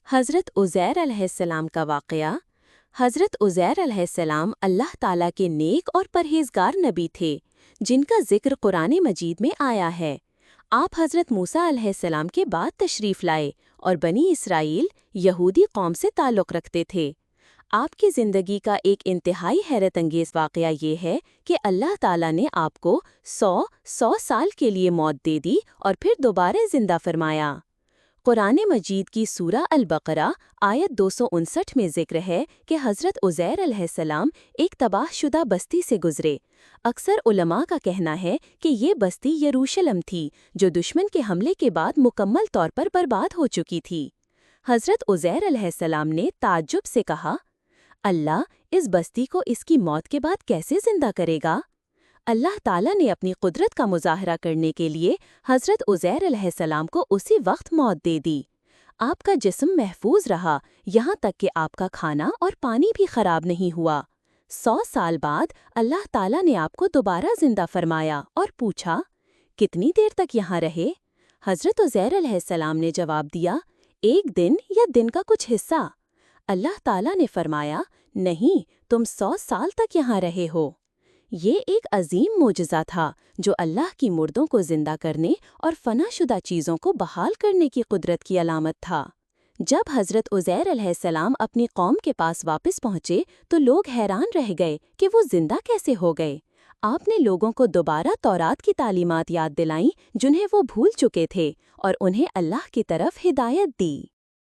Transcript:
हज़रत उज़ैर अलैहिस्सलाम का वाक़या। हज़रत उज़ैर अलैहिस्सलाम अल्लाह ताला के नेक और परहेज़गार नबी थे, जिनका ज़िक्र कुरान मजीद में आया है। आप हज़रत मूसा अलैहिस्सलाम के बाद तशरीफ़ लाए और बनी इसराइल यहूदी कौम से ताल्लुक़ रखते थे। आपकी ज़िंदगी का एक इंतहाई हैरत अंगेज़ वाक़या ये है कि अल्लाह ताला ने आपको 100 साल के लिए मौत दे दी और फिर दोबारा ज़िंदा फरमाया। कुरान मजीद की सूरा अल-बक़रा आयत 259 में ज़िक्र है कि हज़रत उज़ैर अलैहिस्सलाम एक तबाहशुदा बस्ती से गुज़रे। अक्सर उलमा का कहना है कि ये बस्ती यरूशलम थी, जो दुश्मन के हमले के बाद मुकम्मल तौर पर बर्बाद हो चुकी थी। हज़रत उज़ैर अलैहिस्सलाम ने ताज्जुब से कहा, अल्लाह इस बस्ती को इसकी मौत के बाद कैसे ज़िंदा करेगा? अल्लाह ताला ने अपनी कुदरत का मुज़ाहरा करने के लिए हज़रत उज़ैर अलैहिस्सलाम को उसी वक्त मौत दे दी। आपका जिस्म महफूज रहा, यहाँ तक कि आपका खाना और पानी भी ख़राब नहीं हुआ। 100 साल बाद अल्लाह ताला ने आपको दोबारा ज़िंदा फरमाया और पूछा, कितनी देर तक यहाँ रहे? हज़रत उज़ैर अलैहिस्सलाम ने जवाब दिया, एक दिन या दिन का कुछ हिस्सा। अल्लाह ताला ने फरमाया, नहीं, तुम 100 साल तक यहाँ रहे हो। ये एक अजीम मोजज़ा था, जो अल्लाह की मुर्दों को जिंदा करने और फनाशुदा चीज़ों को बहाल करने की कुदरत की अलामत था। जब हज़रत उज़ैर अलैहिस्सलाम अपनी कौम के पास वापस पहुँचे तो लोग हैरान रह गए कि वो जिंदा कैसे हो गए। आपने लोगों को दोबारा तौरात की तालीमात याद दिलाईं, जिन्हें वो भूल चुके थे, और उन्हें अल्लाह की तरफ हिदायत दी।